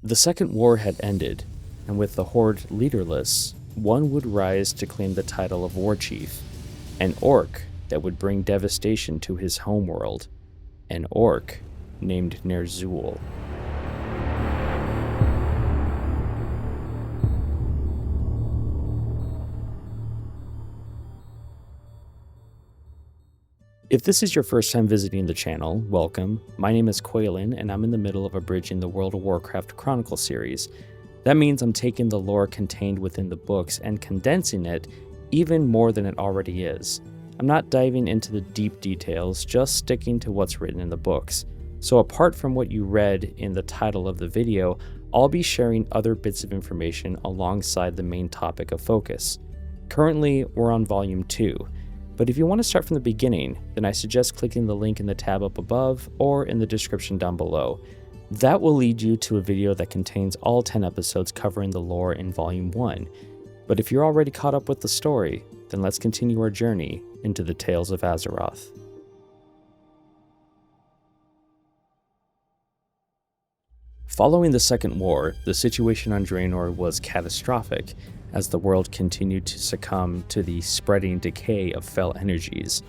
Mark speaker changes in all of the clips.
Speaker 1: The Second War had ended, and with the Horde leaderless, one would rise to claim the title of War Chief, an orc that would bring devastation to his homeworld, an orc named Ner'zhul. If this is your first time visiting the channel, welcome. My name is Quaylen, and I'm in the middle of abridging the World of Warcraft Chronicle series. That means I'm taking the lore contained within the books and condensing it even more than it already is. I'm not diving into the deep details, just sticking to what's written in the books. So apart from what you read in the title of the video, I'll be sharing other bits of information alongside the main topic of focus. Currently, we're on Volume 2. But if you want to start from the beginning, then I suggest clicking the link in the tab up above or in the description down below. That will lead you to a video that contains all 10 episodes covering the lore in Volume 1. But if you're already caught up with the story, then let's continue our journey into the Tales of Azeroth. Following the Second War, the situation on Draenor was catastrophic, as the world continued to succumb to the spreading decay of fel energies.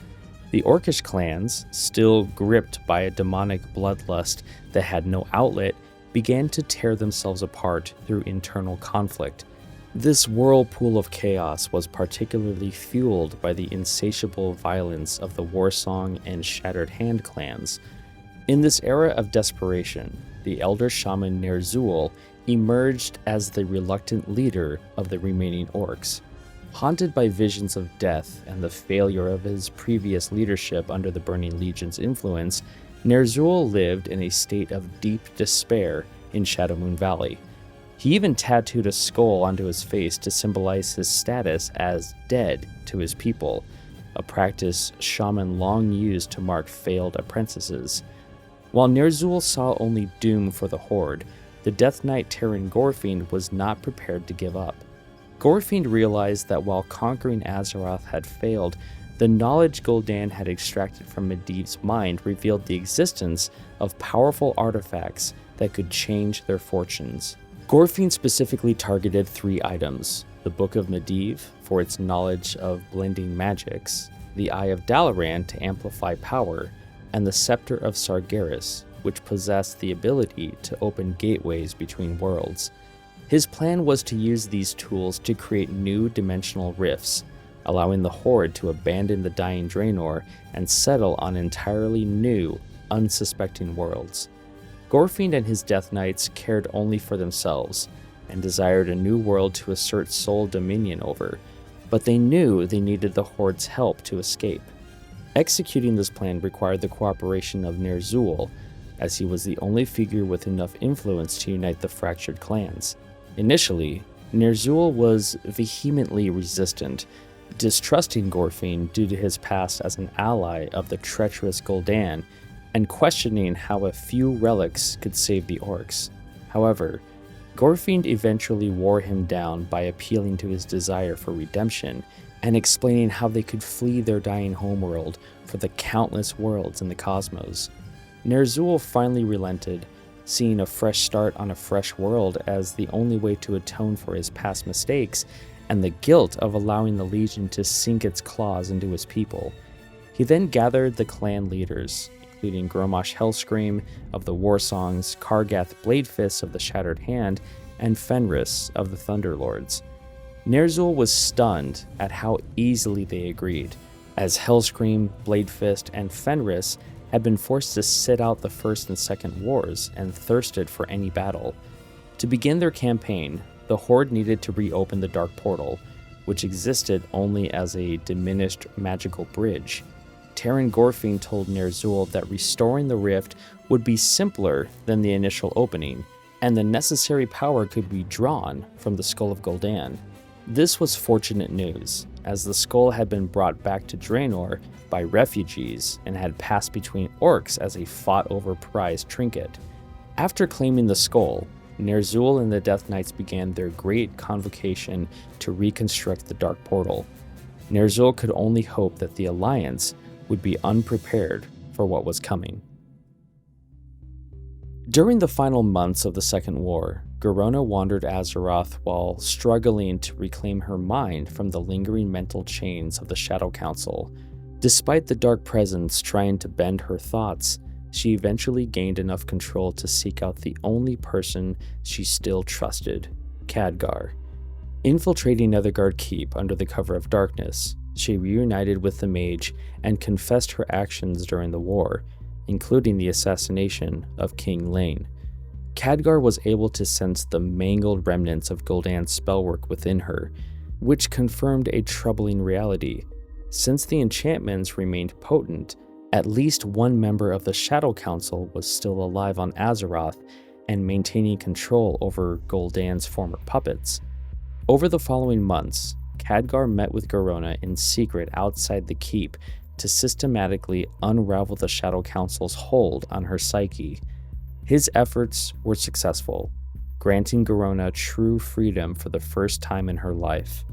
Speaker 1: The orcish clans, still gripped by a demonic bloodlust that had no outlet, began to tear themselves apart through internal conflict. This whirlpool of chaos was particularly fueled by the insatiable violence of the Warsong and Shattered Hand clans. In this era of desperation, the elder shaman Ner'zhul emerged as the reluctant leader of the remaining orcs. Haunted by visions of death and the failure of his previous leadership under the Burning Legion's influence, Ner'zhul lived in a state of deep despair in Shadowmoon Valley. He even tattooed a skull onto his face to symbolize his status as dead to his people, a practice shaman long used to mark failed apprentices. While Ner'zhul saw only doom for the Horde, the Death Knight Terran Gorefiend was not prepared to give up. Gorefiend realized that while conquering Azeroth had failed, the knowledge Gul'dan had extracted from Medivh's mind revealed the existence of powerful artifacts that could change their fortunes. Gorefiend specifically targeted 3 items: the Book of Medivh for its knowledge of blending magics, the Eye of Dalaran to amplify power, and the Scepter of Sargeras, which possessed the ability to open gateways between worlds. His plan was to use these tools to create new dimensional rifts, allowing the Horde to abandon the dying Draenor and settle on entirely new, unsuspecting worlds. Gorefiend and his Death Knights cared only for themselves, and desired a new world to assert sole dominion over, but they knew they needed the Horde's help to escape. Executing this plan required the cooperation of Ner'zhul, as he was the only figure with enough influence to unite the fractured clans. Initially, Ner'zhul was vehemently resistant, distrusting Gorefiend due to his past as an ally of the treacherous Gul'dan, and questioning how a few relics could save the orcs. However, Gorefiend eventually wore him down by appealing to his desire for redemption and explaining how they could flee their dying homeworld for the countless worlds in the cosmos. Ner'zhul finally relented, seeing a fresh start on a fresh world as the only way to atone for his past mistakes and the guilt of allowing the Legion to sink its claws into his people. He then gathered the clan leaders, including Grommash Hellscream of the Warsongs, Kargath Bladefist of the Shattered Hand, and Fenris of the Thunderlords. Ner'zhul was stunned at how easily they agreed, as Hellscream, Bladefist, and Fenris had been forced to sit out the First and Second Wars and thirsted for any battle. To begin their campaign, the Horde needed to reopen the Dark Portal, which existed only as a diminished magical bridge. Terran Gorefiend told Ner'zhul that restoring the rift would be simpler than the initial opening, and the necessary power could be drawn from the Skull of Gul'dan. This was fortunate news, as the skull had been brought back to Draenor by refugees and had passed between orcs as a fought-over prized trinket. After claiming the skull, Ner'zhul and the Death Knights began their great convocation to reconstruct the Dark Portal. Ner'zhul could only hope that the Alliance would be unprepared for what was coming. During the final months of the Second War, Garona wandered Azeroth while struggling to reclaim her mind from the lingering mental chains of the Shadow Council. Despite the Dark Presence trying to bend her thoughts, she eventually gained enough control to seek out the only person she still trusted, Khadgar. Infiltrating Netherguard Keep under the cover of darkness, she reunited with the mage and confessed her actions during the war, including the assassination of King Lane. Khadgar was able to sense the mangled remnants of Gul'dan's spellwork within her, which confirmed a troubling reality. Since the enchantments remained potent, at least one member of the Shadow Council was still alive on Azeroth and maintaining control over Gul'dan's former puppets. Over the following months, Khadgar met with Garona in secret outside the keep to systematically unravel the Shadow Council's hold on her psyche. His efforts were successful, granting Garona true freedom for the first time in her life.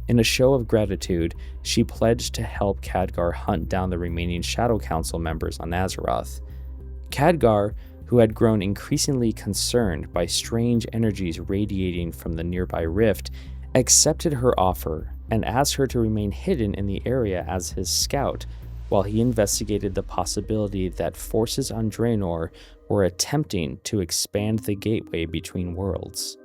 Speaker 1: In a show of gratitude, she pledged to help Khadgar hunt down the remaining Shadow Council members on Azeroth. Khadgar, who had grown increasingly concerned by strange energies radiating from the nearby rift, accepted her offer and asked her to remain hidden in the area as his scout, while he investigated the possibility that forces on Draenor were attempting to expand the gateway between worlds.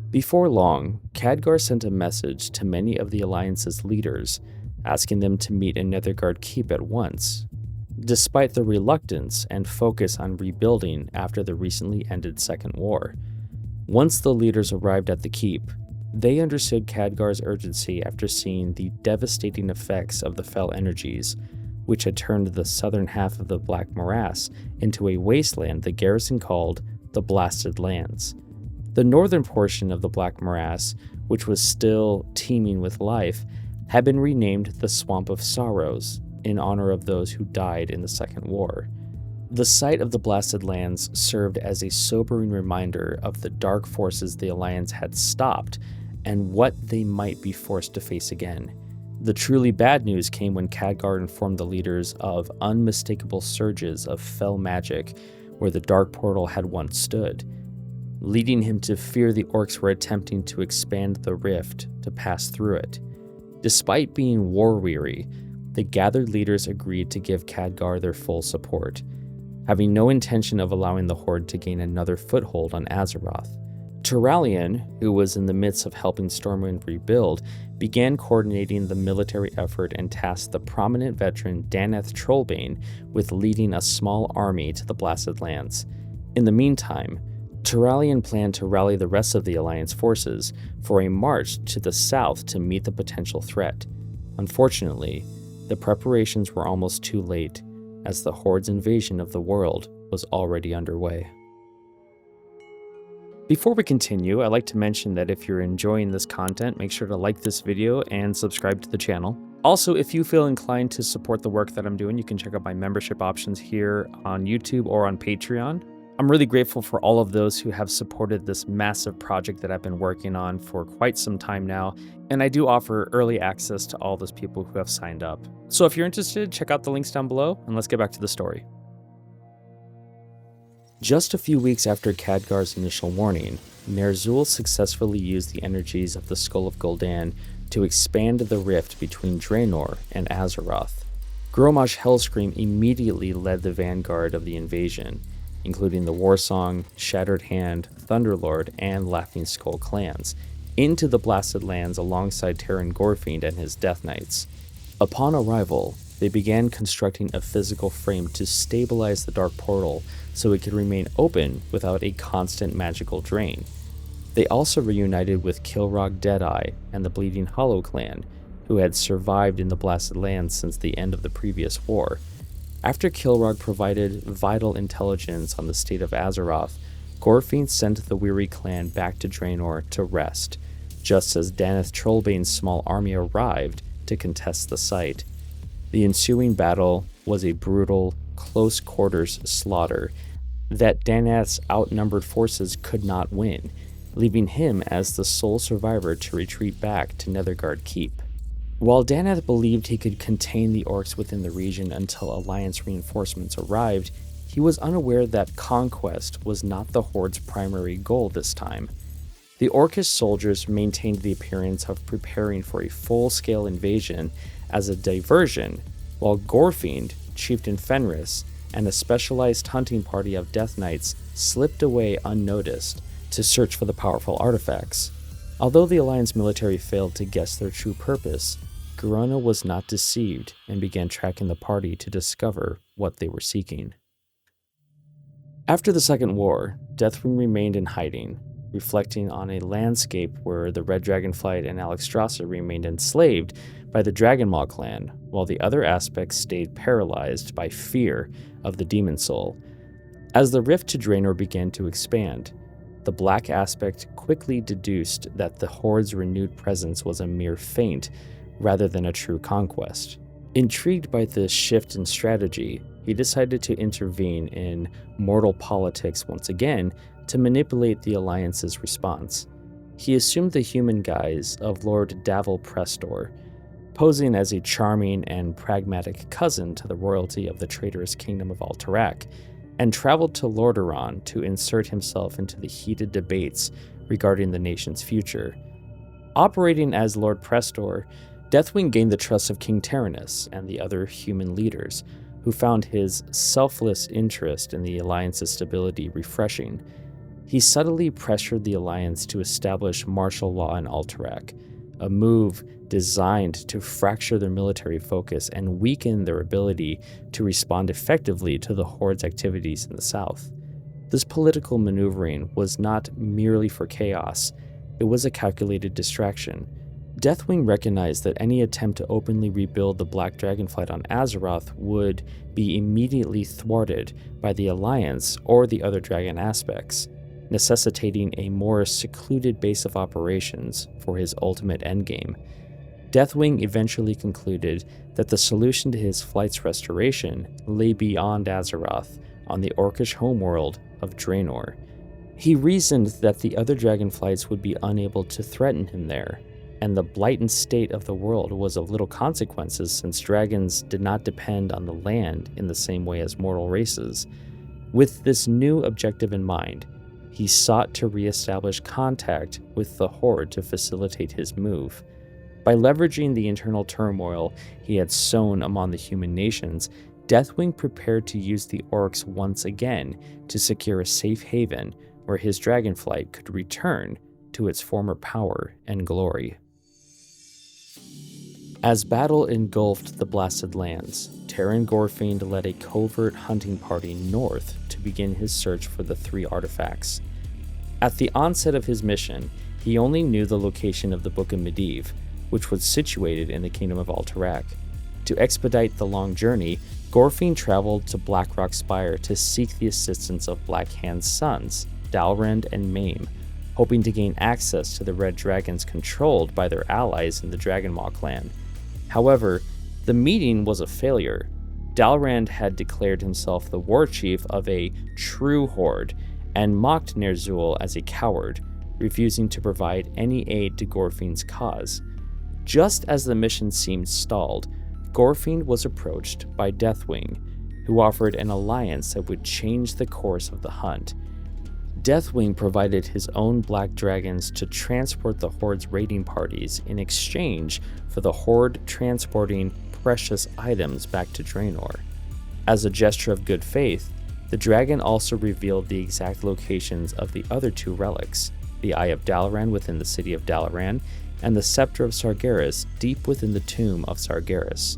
Speaker 1: Before long, Khadgar sent a message to many of the Alliance's leaders, asking them to meet in Netherguard Keep at once, despite the reluctance and focus on rebuilding after the recently ended Second War. Once the leaders arrived at the keep, they understood Khadgar's urgency after seeing the devastating effects of the Fel energies, which had turned the southern half of the Black Morass into a wasteland the garrison called the Blasted Lands. The northern portion of the Black Morass, which was still teeming with life, had been renamed the Swamp of Sorrows in honor of those who died in the Second War. The site of the Blasted Lands served as a sobering reminder of the dark forces the Alliance had stopped and what they might be forced to face again. The truly bad news came when Khadgar informed the leaders of unmistakable surges of Fel magic where the Dark Portal had once stood, leading him to fear the orcs were attempting to expand the rift to pass through it. Despite being war-weary, the gathered leaders agreed to give Khadgar their full support, having no intention of allowing the Horde to gain another foothold on Azeroth. Turalyon, who was in the midst of helping Stormwind rebuild, began coordinating the military effort and tasked the prominent veteran Daneth Trollbane with leading a small army to the Blasted Lands. In the meantime, Turalyon planned to rally the rest of the Alliance forces for a march to the south to meet the potential threat. Unfortunately, the preparations were almost too late, as the Horde's invasion of the world was already underway. Before we continue, I'd like to mention that if you're enjoying this content, make sure to like this video and subscribe to the channel. Also, if you feel inclined to support the work that I'm doing, you can check out my membership options here on YouTube or on Patreon. I'm really grateful for all of those who have supported this massive project that I've been working on for quite some time now, and I do offer early access to all those people who have signed up. So if you're interested, check out the links down below, and let's get back to the story. Just a few weeks after Khadgar's initial warning, Ner'zhul successfully used the energies of the Skull of Gul'dan to expand the rift between Draenor and Azeroth. Grommash Hellscream immediately led the vanguard of the invasion, including the Warsong, Shattered Hand, Thunderlord, and Laughing Skull clans, into the Blasted Lands alongside Terran Gorefiend and his Death Knights. Upon arrival, they began constructing a physical frame to stabilize the Dark Portal so it could remain open without a constant magical drain. They also reunited with Kil'jaeden Deadeye and the Bleeding Hollow clan, who had survived in the Blasted Lands since the end of the previous war. After Kil'jaeden provided vital intelligence on the state of Azeroth, Gorefiend sent the weary clan back to Draenor to rest, just as Daneth Trollbane's small army arrived to contest the site. The ensuing battle was a brutal, close-quarters slaughter that Daneth's outnumbered forces could not win, leaving him as the sole survivor to retreat back to Netherguard Keep. While Daneth believed he could contain the orcs within the region until Alliance reinforcements arrived, he was unaware that conquest was not the Horde's primary goal this time. The Orcish soldiers maintained the appearance of preparing for a full-scale invasion as a diversion, while Gorefiend, Chieftain Fenris, and a specialized hunting party of Death Knights slipped away unnoticed to search for the powerful artifacts. Although the Alliance military failed to guess their true purpose, Garona was not deceived and began tracking the party to discover what they were seeking. After the Second War, Deathwing remained in hiding, reflecting on a landscape where the Red Dragonflight and Alexstrasza remained enslaved by the Dragonmaw clan, while the other aspects stayed paralyzed by fear of the Demon Soul. As the rift to Draenor began to expand, the Black aspect quickly deduced that the Horde's renewed presence was a mere feint rather than a true conquest. Intrigued by this shift in strategy, he decided to intervene in mortal politics once again to manipulate the Alliance's response. He assumed the human guise of Lord Daval Prestor, posing as a charming and pragmatic cousin to the royalty of the traitorous kingdom of Alterac, and traveled to Lordaeron to insert himself into the heated debates regarding the nation's future. Operating as Lord Prestor, Deathwing gained the trust of King Tyrannus and the other human leaders, who found his selfless interest in the Alliance's stability refreshing. He subtly pressured the Alliance to establish martial law in Alterac, a move designed to fracture their military focus and weaken their ability to respond effectively to the Horde's activities in the south. This political maneuvering was not merely for chaos, it was a calculated distraction. Deathwing recognized that any attempt to openly rebuild the Black Dragonflight on Azeroth would be immediately thwarted by the Alliance or the other dragon aspects, necessitating a more secluded base of operations for his ultimate endgame. Deathwing eventually concluded that the solution to his flight's restoration lay beyond Azeroth, on the Orcish homeworld of Draenor. He reasoned that the other dragonflights would be unable to threaten him there, and the blighted state of the world was of little consequences since dragons did not depend on the land in the same way as mortal races. With this new objective in mind, he sought to re-establish contact with the Horde to facilitate his move. By leveraging the internal turmoil he had sown among the human nations, Deathwing prepared to use the orcs once again to secure a safe haven where his dragonflight could return to its former power and glory. As battle engulfed the Blasted Lands, Terran Gorefiend led a covert hunting party north to begin his search for the three artifacts. At the onset of his mission, he only knew the location of the Book of Medivh, which was situated in the kingdom of Alterac. To expedite the long journey, Gorefiend traveled to Blackrock Spire to seek the assistance of Blackhand's sons, Dalrend and Maim, hoping to gain access to the Red Dragons controlled by their allies in the Dragonmaw clan. However, the meeting was a failure. Dalrand had declared himself the war chief of a true horde and mocked Ner'zhul as a coward, refusing to provide any aid to Gorefiend's cause. Just as the mission seemed stalled, Gorefiend was approached by Deathwing, who offered an alliance that would change the course of the hunt. Deathwing provided his own black dragons to transport the Horde's raiding parties in exchange for the Horde transporting precious items back to Draenor. As a gesture of good faith, the dragon also revealed the exact locations of the other two relics, the Eye of Dalaran within the city of Dalaran, and the Scepter of Sargeras deep within the tomb of Sargeras.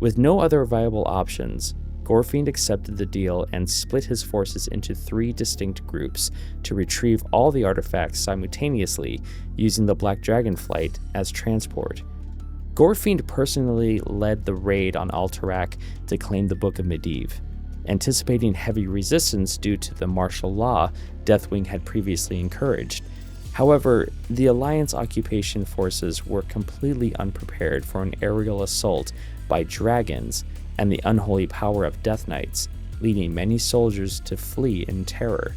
Speaker 1: With no other viable options, Gorefiend accepted the deal and split his forces into three distinct groups to retrieve all the artifacts simultaneously using the Black Dragonflight as transport. Gorefiend personally led the raid on Alterac to claim the Book of Medivh, anticipating heavy resistance due to the martial law Deathwing had previously encouraged. However, the Alliance occupation forces were completely unprepared for an aerial assault by dragons and the unholy power of Death Knights, leading many soldiers to flee in terror.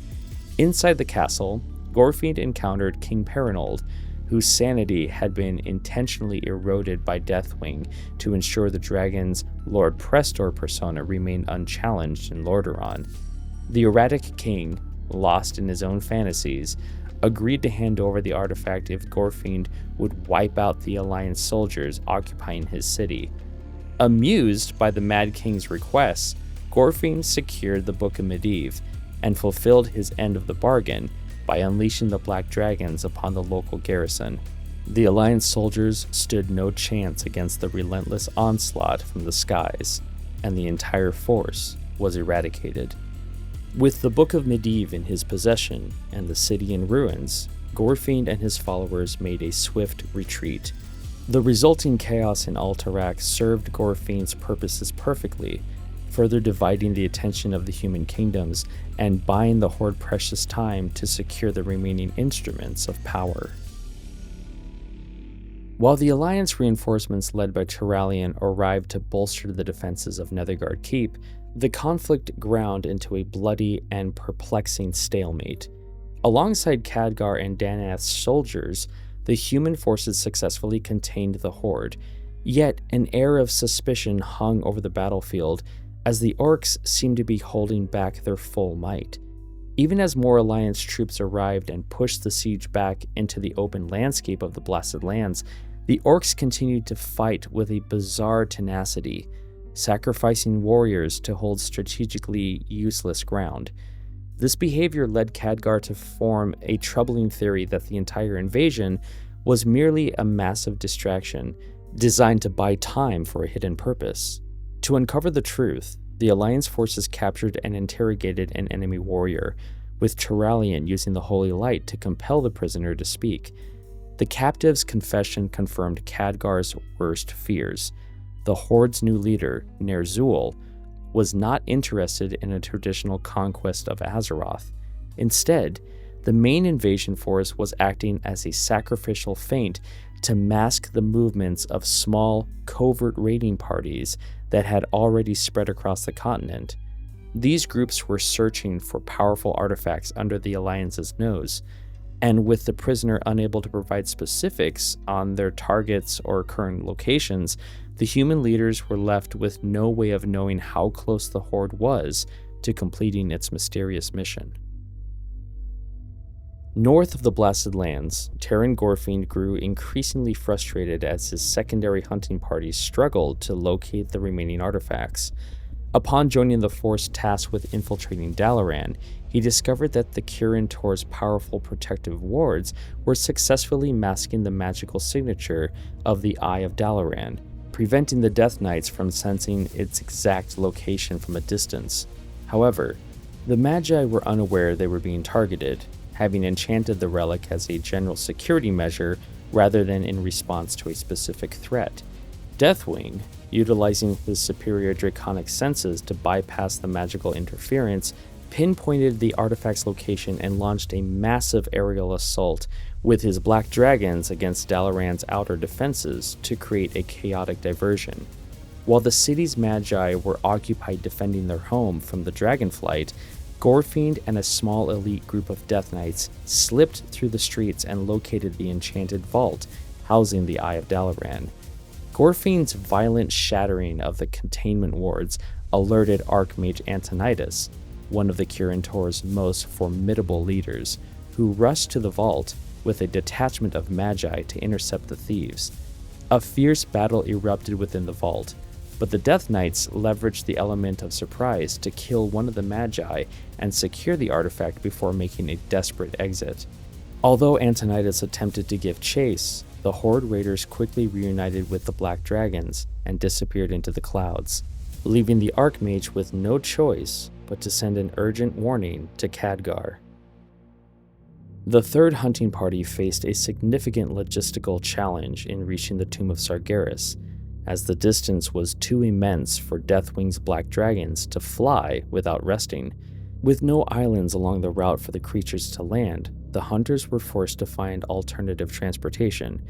Speaker 1: Inside the castle, Gorefiend encountered King Perinold, whose sanity had been intentionally eroded by Deathwing to ensure the dragon's Lord Prestor persona remained unchallenged in Lordaeron. The erratic king, lost in his own fantasies, agreed to hand over the artifact if Gorfind would wipe out the Alliance soldiers occupying his city. Amused by the Mad King's requests, Gorfind secured the Book of Medivh and fulfilled his end of the bargain by unleashing the Black Dragons upon the local garrison. The Alliance soldiers stood no chance against the relentless onslaught from the skies, and the entire force was eradicated. With the Book of Medivh in his possession and the city in ruins, Gorfind and his followers made a swift retreat. The resulting chaos in Alterac served Gorfind's purposes perfectly, further dividing the attention of the human kingdoms and buying the Horde precious time to secure the remaining instruments of power. While the Alliance reinforcements led by Turalyon arrived to bolster the defenses of Nethergard Keep, the conflict ground into a bloody and perplexing stalemate. Alongside Khadgar and Danath's soldiers, the human forces successfully contained the Horde, yet an air of suspicion hung over the battlefield as the Orcs seemed to be holding back their full might. Even as more Alliance troops arrived and pushed the siege back into the open landscape of the Blasted Lands, the Orcs continued to fight with a bizarre tenacity, sacrificing warriors to hold strategically useless ground. This behavior led Khadgar to form a troubling theory that the entire invasion was merely a massive distraction designed to buy time for a hidden purpose. To uncover the truth, the Alliance forces captured and interrogated an enemy warrior, with Turalyon using the Holy Light to compel the prisoner to speak. The captive's confession confirmed Khadgar's worst fears. The Horde's new leader, Ner'zhul, was not interested in a traditional conquest of Azeroth. Instead, the main invasion force was acting as a sacrificial feint to mask the movements of small, covert raiding parties that had already spread across the continent. These groups were searching for powerful artifacts under the Alliance's nose, and with the prisoner unable to provide specifics on their targets or current locations, the human leaders were left with no way of knowing how close the Horde was to completing its mysterious mission. North of the Blasted Lands, Terran Gorfind grew increasingly frustrated as his secondary hunting parties struggled to locate the remaining artifacts. Upon joining the force tasked with infiltrating Dalaran, he discovered that the Kirin Tor's powerful protective wards were successfully masking the magical signature of the Eye of Dalaran, preventing the Death Knights from sensing its exact location from a distance. However, the Magi were unaware they were being targeted, having enchanted the relic as a general security measure rather than in response to a specific threat. Deathwing, utilizing his superior draconic senses to bypass the magical interference, pinpointed the artifact's location and launched a massive aerial assault with his black dragons against Dalaran's outer defenses to create a chaotic diversion. While the city's Magi were occupied defending their home from the dragonflight, Gorfind and a small elite group of Death Knights slipped through the streets and located the enchanted vault housing the Eye of Dalaran. Gorfind's violent shattering of the containment wards alerted Archmage Antonidas, one of the Kirin Tor's most formidable leaders, who rushed to the vault with a detachment of Magi to intercept the thieves. A fierce battle erupted within the vault, but the Death Knights leveraged the element of surprise to kill one of the Magi and secure the artifact before making a desperate exit. Although Antonidas attempted to give chase, the Horde raiders quickly reunited with the Black Dragons and disappeared into the clouds, leaving the Archmage with no choice but to send an urgent warning to Khadgar. The third hunting party faced a significant logistical challenge in reaching the Tomb of Sargeras, as the distance was too immense for Deathwing's Black Dragons to fly without resting. With no islands along the route for the creatures to land, the hunters were forced to find alternative transportation.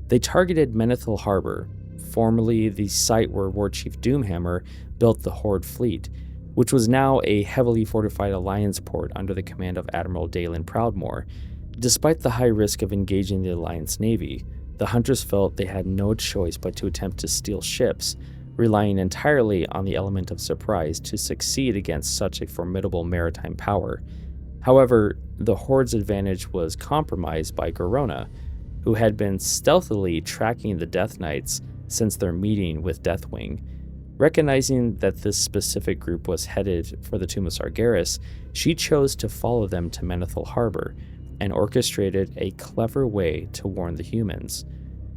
Speaker 1: They targeted Menethil Harbor, formerly the site where Warchief Doomhammer built the Horde fleet, which was now a heavily fortified Alliance port under the command of Admiral Dalen Proudmoore. Despite the high risk of engaging the Alliance Navy, the hunters felt they had no choice but to attempt to steal ships, relying entirely on the element of surprise to succeed against such a formidable maritime power. However, the Horde's advantage was compromised by Garona, who had been stealthily tracking the Death Knights since their meeting with Deathwing. Recognizing that this specific group was headed for the Tomb of Sargeras, she chose to follow them to Menethil Harbor and orchestrated a clever way to warn the humans.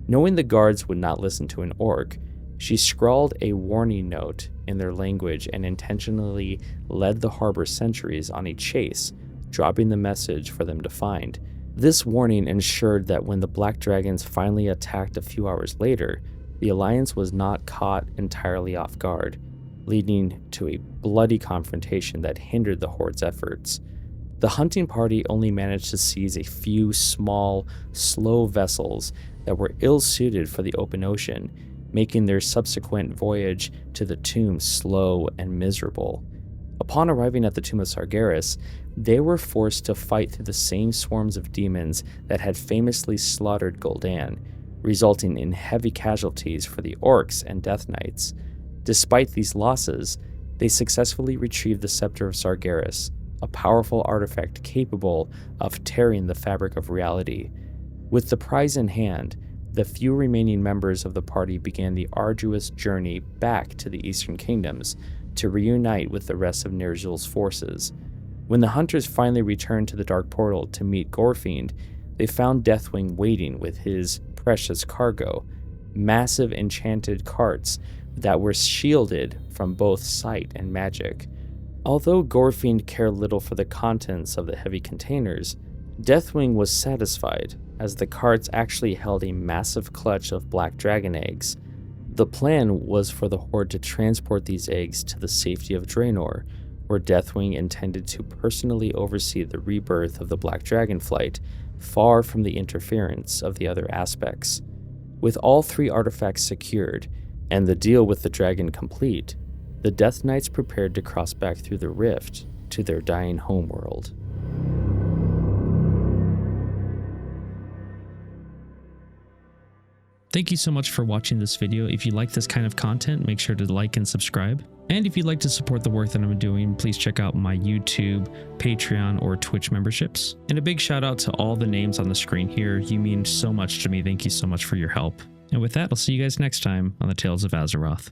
Speaker 1: Knowing the guards would not listen to an orc, she scrawled a warning note in their language and intentionally led the harbor sentries on a chase, dropping the message for them to find. This warning ensured that when the Black Dragons finally attacked a few hours later, the Alliance was not caught entirely off guard, leading to a bloody confrontation that hindered the Horde's efforts. The hunting party only managed to seize a few small, slow vessels that were ill-suited for the open ocean, making their subsequent voyage to the tomb slow and miserable. Upon arriving at the Tomb of Sargeras, they were forced to fight through the same swarms of demons that had famously slaughtered Gul'dan, resulting in heavy casualties for the orcs and Death Knights. Despite these losses, they successfully retrieved the Scepter of Sargeras, a powerful artifact capable of tearing the fabric of reality. With the prize in hand, the few remaining members of the party began the arduous journey back to the Eastern Kingdoms to reunite with the rest of Ner'zhul's forces. When the hunters finally returned to the Dark Portal to meet Gorefiend, they found Deathwing waiting with his precious cargo, massive enchanted carts that were shielded from both sight and magic. Although Gorefiend cared little for the contents of the heavy containers, Deathwing was satisfied, as the carts actually held a massive clutch of black dragon eggs. The plan was for the Horde to transport these eggs to the safety of Draenor, where Deathwing intended to personally oversee the rebirth of the Black Dragonflight, far from the interference of the other aspects. With all three artifacts secured, and the deal with the dragon complete, the Death Knights prepared to cross back through the rift to their dying homeworld.
Speaker 2: Thank you so much for watching this video. If you like this kind of content, make sure to like and subscribe. And if you'd like to support the work that I'm doing, please check out my YouTube, Patreon, or Twitch memberships. And a big shout out to all the names on the screen here. You mean so much to me. Thank you so much for your help. And with that, I'll see you guys next time on the Tales of Azeroth.